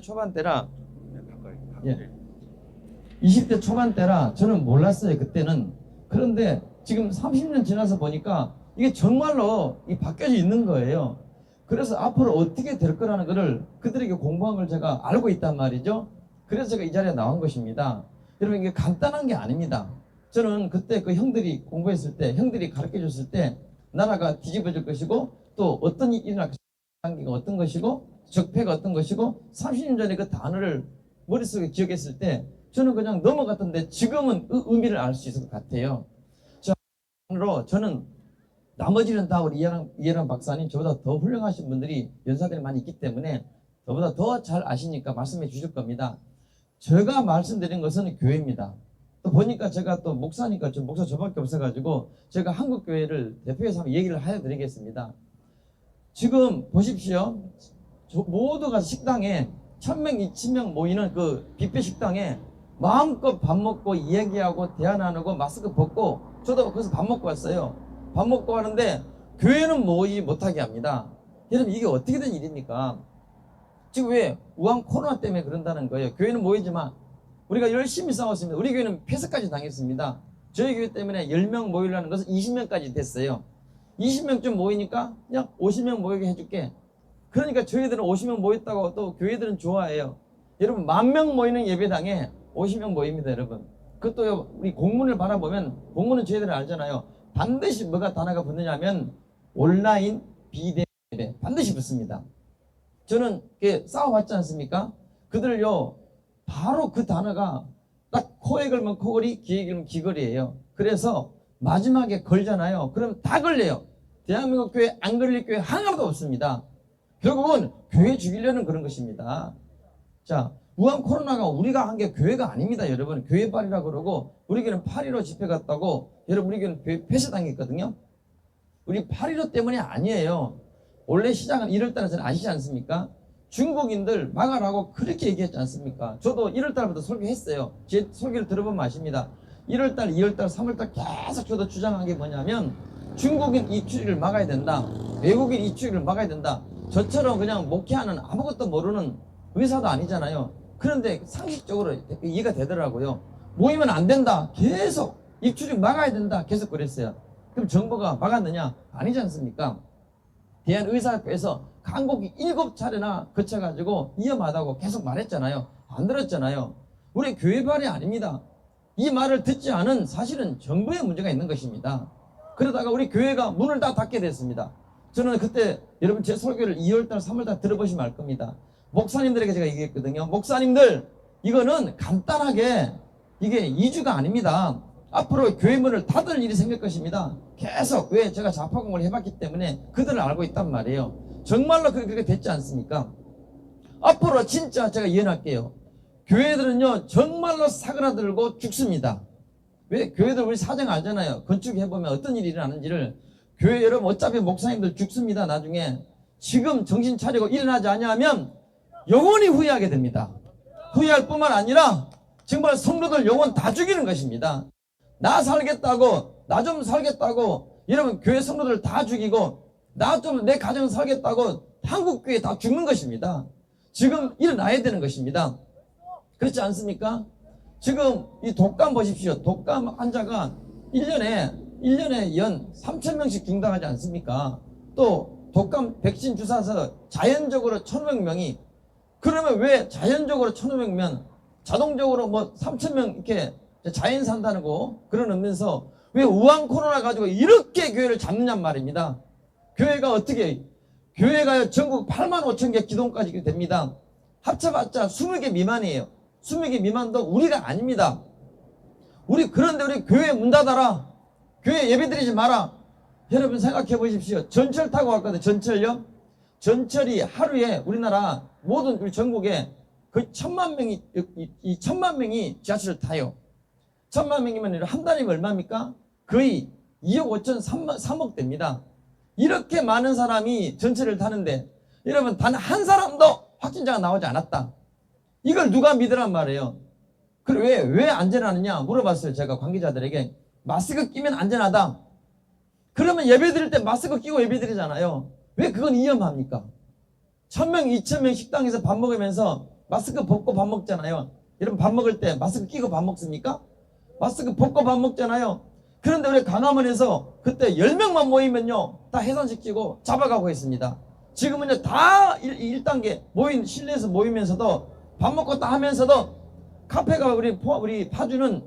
초반대라, 예, 20대 초반대라 저는 몰랐어요 그때는. 그런데 지금 30년 지나서 보니까 이게 정말로 바뀌어져 있는 거예요. 그래서 앞으로 어떻게 될 거라는 거를 그들에게 공부한 걸 제가 알고 있단 말이죠. 그래서 제가 이 자리에 나온 것입니다. 여러분, 이게 간단한 게 아닙니다. 저는 그때 그 형들이 공부했을 때, 형들이 가르쳐 줬을 때 나라가 뒤집어질 것이고, 또 어떤 일이 일어날 것이고, 어떤 것이고, 적폐가 어떤 것이고, 30년 전에 그 단어를 머릿속에 기억했을 때 저는 그냥 넘어갔던데 지금은 그 의미를 알 수 있을 것 같아요. 저는 나머지는 다 우리 이해랑 박사님, 저보다 더 훌륭하신 분들이 연사들이 많이 있기 때문에 저보다 더 잘 아시니까 말씀해 주실 겁니다. 제가 말씀드린 것은 교회입니다. 또 보니까 제가 또 목사니까 좀 목사 저밖에 없어가지고 제가 한국교회를 대표해서 한번 얘기를 해드리겠습니다. 지금 보십시오. 모두가 식당에 1000명, 2000명 모이는 그 뷔페 식당에 마음껏 밥 먹고 이야기하고 대화 나누고 마스크 벗고, 저도 거기서 밥 먹고 왔어요. 밥 먹고 하는데 교회는 모이지 못하게 합니다. 여러분, 이게 어떻게 된 일입니까? 지금 왜 우한 코로나 때문에 그런다는 거예요. 교회는 모이지만 우리가 열심히 싸웠습니다. 우리 교회는 폐쇄까지 당했습니다. 저희 교회 때문에 10명 모이려는 것은 20명까지 됐어요. 20명쯤 모이니까 그냥 50명 모이게 해줄게. 그러니까 저희들은 50명 모였다고 또 교회들은 좋아해요. 여러분, 10,000명 모이는 예배당에 50명 모입니다, 여러분. 그것도 우리 공문을 바라보면, 공문은 저희들은 알잖아요. 반드시 뭐가 단어가 붙느냐면 온라인 비대면 예배 반드시 붙습니다. 저는 싸워봤지 않습니까? 그들요, 바로 그 단어가 딱 코에 걸면 코걸이, 귀에 걸면 귀걸이에요. 그래서 마지막에 걸잖아요. 그럼 다 걸려요. 대한민국 교회 안 걸릴 교회 하나도 없습니다. 결국은 교회 죽이려는 그런 것입니다. 자, 우한 코로나가 우리가 한 게 교회가 아닙니다, 여러분. 교회빨이라 그러고, 우리 교회는 8.15 집회 갔다고, 여러분, 우리 교회는 교회 폐쇄당했거든요. 우리 8.15 때문이 아니에요. 원래 시작은 1월달에 저는 아시지 않습니까? 중국인들 막아라고 그렇게 얘기했지 않습니까? 저도 1월달부터 설교했어요. 제 설교를 들어보면 아십니다. 1월달, 2월달, 3월달 계속 저도 주장한 게 뭐냐면, 중국인 입출을 막아야 된다. 외국인 입출을 막아야 된다. 저처럼 그냥 목회하는 아무것도 모르는 의사도 아니잖아요. 그런데 상식적으로 이해가 되더라고요. 모이면 안 된다. 계속 입출을 막아야 된다. 계속 그랬어요. 그럼 정부가 막았느냐? 아니지 않습니까? 대한의사협회에서 강곡이 7차례나 거쳐가지고 위험하다고 계속 말했잖아요. 안 들었잖아요. 우리 교회발이 아닙니다. 이 말을 듣지 않은 사실은 정부의 문제가 있는 것입니다. 그러다가 우리 교회가 문을 다 닫게 됐습니다. 저는 그때 여러분 제 설교를 2월달, 3월달 들어보시면 알 겁니다. 목사님들에게 제가 얘기했거든요. 목사님들, 이거는 간단하게 이게 2주가 아닙니다. 앞으로 교회 문을 닫을 일이 생길 것입니다. 계속, 왜? 제가 자파공을 해봤기 때문에 그들을 알고 있단 말이에요. 정말로 그렇게 됐지 않습니까? 앞으로 진짜 제가 예언할게요. 교회들은요, 정말로 사그라들고 죽습니다. 왜? 교회들 우리 사정 알잖아요. 건축해보면 어떤 일이 일어나는지를. 교회 여러분, 어차피 목사님들 죽습니다, 나중에. 지금 정신 차리고 일어나지 않으면 영원히 후회하게 됩니다. 후회할 뿐만 아니라 정말 성도들 영혼 다 죽이는 것입니다. 나 살겠다고, 나 좀 살겠다고, 여러분 교회 성도들 다 죽이고, 나 좀 내 가정 살겠다고 한국교회 다 죽는 것입니다. 지금 일어나야 되는 것입니다. 그렇지 않습니까? 지금 이 독감 보십시오. 독감 환자가 1년에 연 3,000명씩 중당하지 않습니까? 또 독감 백신 주사서 자연적으로 1,500명이, 그러면 왜 자연적으로 1,500명, 자동적으로 뭐 3,000명 이렇게 자연 산다는 거 그러면서 왜 우한 코로나 가지고 이렇게 교회를 잡느냔 말입니다. 교회가 어떻게, 교회가 전국 85,000개 기동까지 됩니다. 합쳐봤자 20개 미만이에요. 20개 미만도 우리가 아닙니다. 그런데 우리 교회 문 닫아라. 교회 예배드리지 마라. 여러분 생각해 보십시오. 전철 타고 갔거든요. 전철요. 전철이 하루에 우리나라 모든 우리 전국에 거의 1,000만 명이, 이 1,000만 명이 지하철을 타요. 1,000만 명이면 한 달이면 얼마입니까? 거의 2억 5천 3억 됩니다. 이렇게 많은 사람이 전철을 타는데 여러분 단 한 사람도 확진자가 나오지 않았다. 이걸 누가 믿으란 말이에요. 그리고 왜 안전하느냐 물어봤어요. 제가 관계자들에게. 마스크 끼면 안전하다. 그러면 예배 드릴 때 마스크 끼고 예배 드리잖아요. 왜 그건 위험합니까? 1,000명, 2,000명 식당에서 밥 먹으면서 마스크 벗고 밥 먹잖아요. 여러분 밥 먹을 때 마스크 끼고 밥 먹습니까? 마스크 벗고 밥 먹잖아요. 그런데 우리 강화문에서 그때 10명만 모이면요 다 해산시키고 잡아가고 했습니다. 지금은요 다 1단계 모인 실내에서 모이면서도 밥 먹고 다 하면서도 카페가 우리 파주는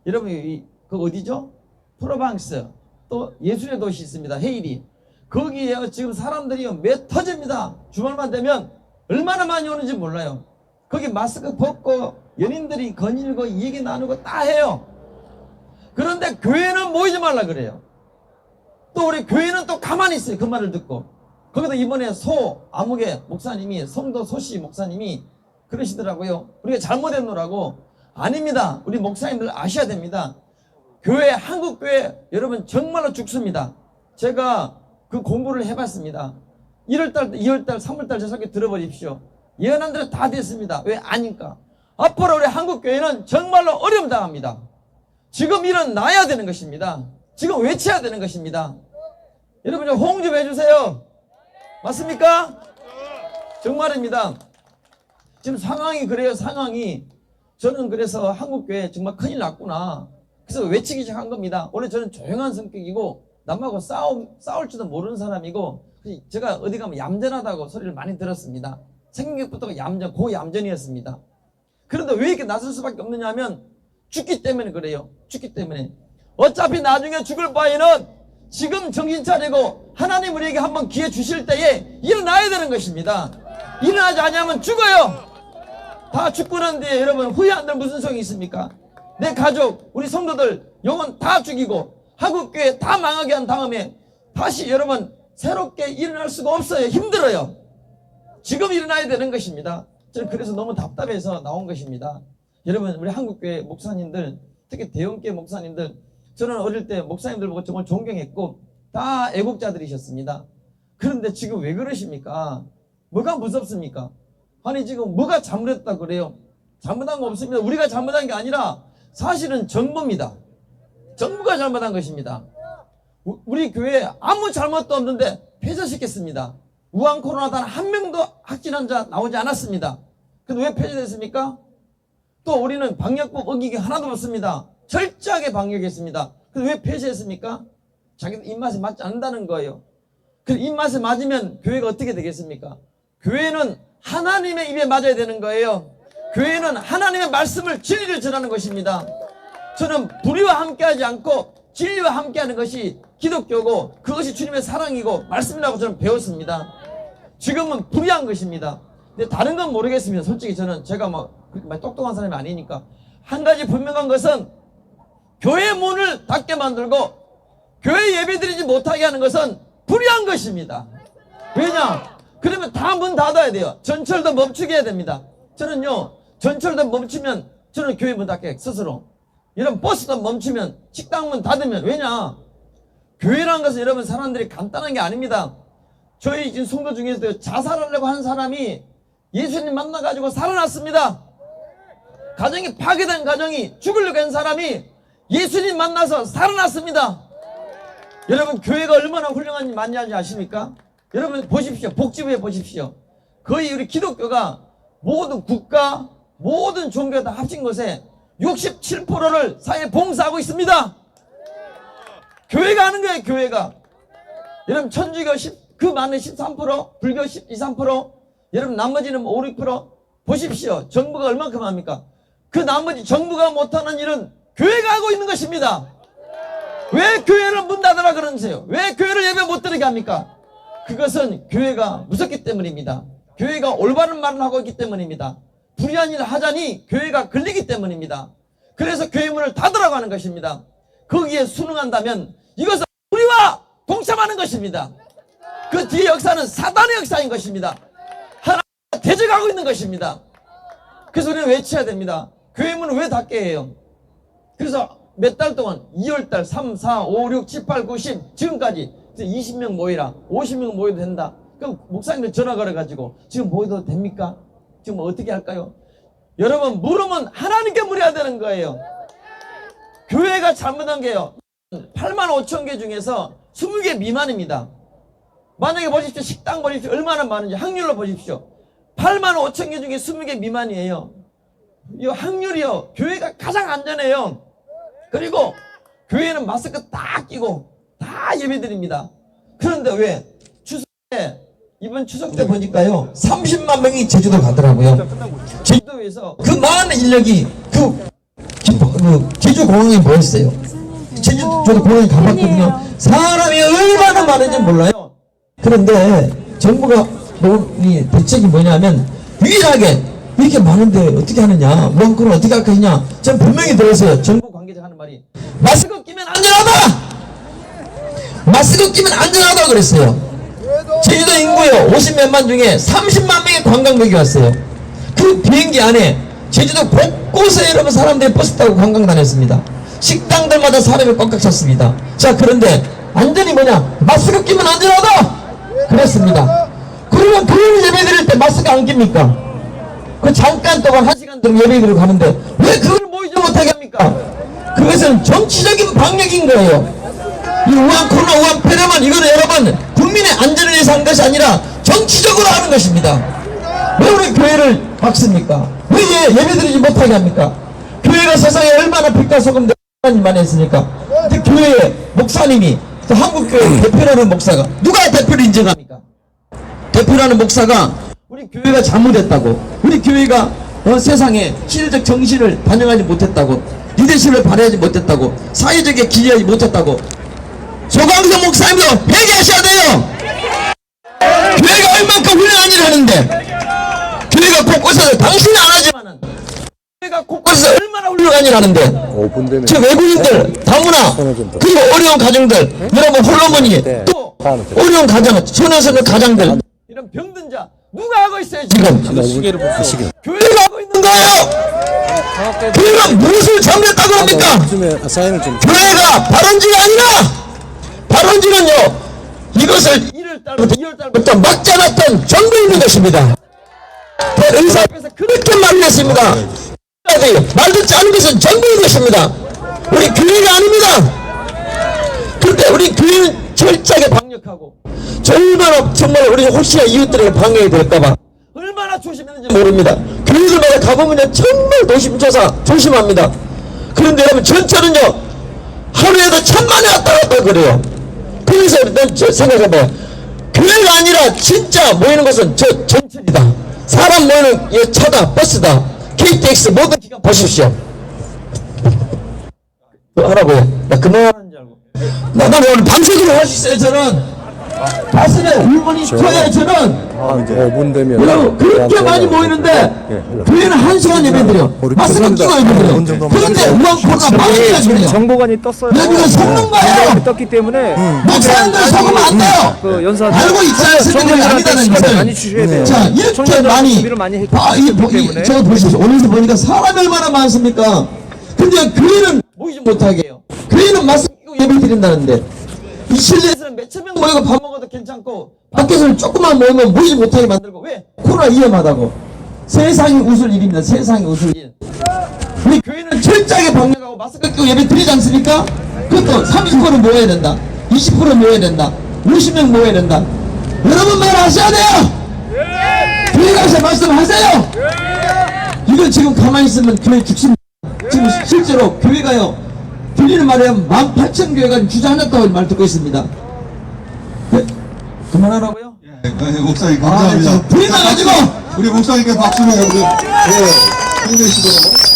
여러분 그 어디죠? 프로방스 또 예술의 도시 있습니다. 헤일이 거기에 지금 사람들이 매 터집니다. 주말만 되면 얼마나 많이 오는지 몰라요. 거기 마스크 벗고 연인들이 거닐고 얘기 나누고 다 해요. 그런데 교회는 모이지 말라 그래요. 또 우리 교회는 또 가만히 있어요. 그 말을 듣고. 거기다 이번에 아무개 목사님이 성도 소씨 목사님이 그러시더라고요. 우리가 잘못했노라고. 아닙니다. 우리 목사님들 아셔야 됩니다. 교회 한국교회 여러분 정말로 죽습니다. 제가 그 공부를 해봤습니다. 1월달 2월달 3월달 저 설교 들어버립시오. 예언한 대로 다 됐습니다. 왜 아니까. 앞으로 우리 한국교회는 정말로 어려움 당합니다. 지금 일어나야 되는 것입니다. 지금 외쳐야 되는 것입니다. 여러분 좀 호응 좀 해주세요. 맞습니까? 정말입니다. 지금 상황이 그래요. 상황이. 저는 그래서 한국교회 정말 큰일 났구나. 그래서 외치기 시작한 겁니다. 원래 저는 조용한 성격이고 남하고 싸울 줄도 모르는 사람이고 제가 어디 가면 얌전하다고 소리를 많이 들었습니다. 생각부터 고얌전이었습니다. 그런데 왜 이렇게 나설 수밖에 없느냐 하면 죽기 때문에 그래요. 죽기 때문에. 어차피 나중에 죽을 바에는 지금 정신 차리고 하나님 우리에게 한번 기회 주실 때에 일어나야 되는 것입니다. 일어나지 않으면 죽어요. 다 죽고 난 뒤에 여러분 후회한들 무슨 소용이 있습니까? 내 가족, 우리 성도들 영혼 다 죽이고 한국교회 다 망하게 한 다음에 다시 여러분 새롭게 일어날 수가 없어요. 힘들어요. 지금 일어나야 되는 것입니다. 저는 그래서 너무 답답해서 나온 것입니다. 여러분 우리 한국교회 목사님들 특히 대형교회 목사님들 저는 어릴 때 목사님들 보고 정말 존경했고 다 애국자들이셨습니다. 그런데 지금 왜 그러십니까? 뭐가 무섭습니까? 아니 지금 뭐가 잘못했다 그래요? 잘못한 거 없습니다. 우리가 잘못한 게 아니라 사실은 정부입니다. 정부가 잘못한 것입니다. 우리 교회에 아무 잘못도 없는데 폐쇄시켰습니다. 우한 코로나 단 한 명도 확진 환자 나오지 않았습니다. 근데 왜 폐쇄됐습니까? 또 우리는 방역법 어기기 하나도 없습니다. 철저하게 방역했습니다. 근데 왜 폐쇄했습니까? 자기들 입맛에 맞지 않는다는 거예요. 그 입맛에 맞으면 교회가 어떻게 되겠습니까? 교회는 하나님의 입에 맞아야 되는 거예요. 교회는 하나님의 말씀을 진리를 전하는 것입니다. 저는 불의와 함께하지 않고 진리와 함께하는 것이 기독교고 그것이 주님의 사랑이고 말씀이라고 저는 배웠습니다. 지금은 불의한 것입니다. 근데 다른 건 모르겠습니다. 솔직히 저는 제가 그렇게 똑똑한 사람이 아니니까. 한 가지 분명한 것은 교회 문을 닫게 만들고 교회 예배드리지 못하게 하는 것은 불의한 것입니다. 왜냐? 그러면 다 문 닫아야 돼요. 전철도 멈추게 해야 됩니다. 저는요 전철도 멈추면 저는 교회 문 닫게 스스로. 이런 버스도 멈추면 식당 문 닫으면. 왜냐? 교회라는 것은 여러분 사람들이 간단한 게 아닙니다. 저희 지금 성도 중에서도 자살하려고 한 사람이 예수님 만나가지고 살아났습니다. 가정이 파괴된 가정이 죽으려고 한 사람이 예수님 만나서 살아났습니다. 여러분 교회가 얼마나 훌륭한지 많이 아십니까? 여러분 보십시오. 복지부에 보십시오. 거의 우리 기독교가 모든 국가 모든 종교가 다 합친 것에 67%를 사회에 봉사하고 있습니다. 교회가 하는 거예요. 교회가. 여러분 천주교 그 많은 13%, 불교 12, 3%, 여러분 나머지는 5, 6% 보십시오. 정부가 얼만큼 합니까? 그 나머지 정부가 못하는 일은 교회가 하고 있는 것입니다. 왜 교회를 문 닫으라 그러세요? 왜 교회를 예배 못 드리게 합니까? 그것은 교회가 무섭기 때문입니다. 교회가 올바른 말을 하고 있기 때문입니다. 불의한 일을 하자니 교회가 걸리기 때문입니다. 그래서 교회 문을 닫으라고 하는 것입니다. 거기에 순응한다면 이것은 우리와 동참하는 것입니다. 그 뒤에 역사는 사단의 역사인 것입니다. 하나님과 대적하고 있는 것입니다. 그래서 우리는 외쳐야 됩니다. 교회 문을 왜 닫게 해요? 그래서 몇 달 동안 2월달 3, 4, 5, 6, 7, 8, 9, 10 지금까지 20명 모이라 50명 모여도 된다. 그럼 목사님들 전화 걸어가지고 지금 모여도 됩니까? 지금 어떻게 할까요? 여러분 물으면 하나님께 물어야 되는 거예요. 교회가 잘못한 게요 8만 5천 개 중에서 20개 미만입니다. 만약에 보십시오. 식당 보십시오. 얼마나 많은지 확률로 보십시오. 8만 5천 개 중에 20개 미만이에요. 이 확률이요. 교회가 가장 안전해요. 그리고 교회는 마스크 다 끼고 다 예배드립니다. 그런데 왜 추석 때 이번 추석 때 보니까요 30만 명이 제주도 가더라고요. 제주도에서 그 많은 인력이 그 제주공항에 모였어요. 제주도 공항에 가봤거든요. 사람이 얼마나 많은지 몰라요. 그런데 정부가 놓은 대책이 뭐냐면 유일하게 이렇게 많은데 어떻게 하느냐, 그럼 어떻게 할 거냐. 전 분명히 들었어요. 정부 관계자 하는 말이 마스크 끼면 안전하다. 마스크 끼면 안전하다 그랬어요. 제주도 인구요 50몇만 중에 30만 명의 관광객이 왔어요. 그 비행기 안에 제주도 곳곳에 여러분 사람들이 버스 타고 관광 다녔습니다. 식당들마다 사람이 꽉꽉 찼습니다. 자, 그런데 안전이 뭐냐? 마스크 끼면 안전하다 그랬습니다. 그러면 교회 예배 드릴 때 마스크 안 낍니까? 그 잠깐 동안 1시간 동안 예배 드리러 가는데 왜 그걸 모이지 못하게 합니까? 그것은 정치적인 방역인 거예요. 이 우한 코로나 우한 폐렴은 이거는 여러분 국민의 안전을 위해서 한 것이 아니라 정치적으로 하는 것입니다. 왜 우리 교회를 막습니까? 왜 예배드리지 못하게 합니까? 교회가 세상에 얼마나 빛과 소금 많이 했으니까. 근데 교회의 목사님이 또 한국교회 대표라는 목사가 누가 대표를 인정합니까? 대표라는 목사가 우리 교회가 잘못했다고, 우리 교회가 세상에 시대적 정신을 반영하지 못했다고, 리더십을 발휘하지 못했다고, 사회적에 기여하지 못했다고. 조광석 목사님도 회개하셔야 돼요. 교회가 얼만큼 훌륭한 일을 하는데, 교회가 곳곳에서 당신은 안 하지만은 교회가 곳곳에서 얼마나 훌륭한 일을 하는데, 저 외국인들 다문화 그리고 어려운 가정들, 여러분 홀로머니 또 어려운 가정, 소녀소녀 가장들, 이런 병든 자 누가 하고 있어요 지금? 교회가 하고 있는 거예요. 교회가 무엇을 잘못했다고 합니까? 교회가 발언지가 아니라, 발언지는요 이것을 1월달부터 막지 않았던 정부인 것입니다. 의사 앞에서 그렇게 말을 했습니다. 말 듣지 않은 것은 정부인 것입니다. 우리 교회가 아닙니다. 그런데 우리 교회는 철저하게 방역하고, 얼마나 정말 우리 혹시나 이웃들에게 방해가 될까봐 얼마나 조심했는지 모릅니다. 교회들마다 가보면요 정말 노심초사 조심합니다. 그런데 여러분 전철은요 하루에도 1000만에 왔다 갔다 그래요. 그래서 난 생각해봐요. 교회가 아니라 진짜 모이는 것은 전철이다. 사람 모이는 차다, 버스다, KTX 모든 기관 보십시오. 하라고요. 나 그만하는 줄 알고. 나 오늘 밤새도록 할 수 있어요. 저는 가슴에 울분이 터요. 저는 5분 되면 그렇게 많이 모이는데 교회는 1시간 예배드려. 마스크 끼고 예배드려. 그런데 우한 코로나 망치가 그래요. 정보관이 떴어요. 여기는 속는 거예요. 떴기 때문에 목사님들 속으면 안 돼요. 그 연사 알고 있어야 스님들이 아니다는 것을. 많이 주셔야 돼요. 자, 이렇게 많이 저거 보십시오. 오늘서 보니까 사람이 얼마나 많습니까? 근데 교회는 모이지 못하게 해요. 교회는 마스크 끼고 예배 드린다는데 이 실내에서는 몇천 명 모이고 밥 먹어도 괜찮고 밖에서는 조금만 모이면 모이지 못하게 만들고. 왜? 코로나 위험하다고. 세상이 웃을 일입니다. 세상이 웃을 일. 우리 교회는 철저하게 방역하고 마스크 끼고 예배 드리지 않습니까? 그것도 30% 모여야 된다, 20% 모여야 된다, 50명 모여야 된다. 여러분 말하셔야 돼요. 교회 가서 말씀하세요. 이걸 지금 가만히 있으면 교회 죽습니다. 지금 실제로 교회가요 들리는 말에 18,000교회가 주저앉았다고 말 듣고 있습니다. 네? 그만하라고요? 네, 목사님 감사합니다. 불이 나가지고 우리 목사님께 박수를 해주세요. 네, 힘내시도록.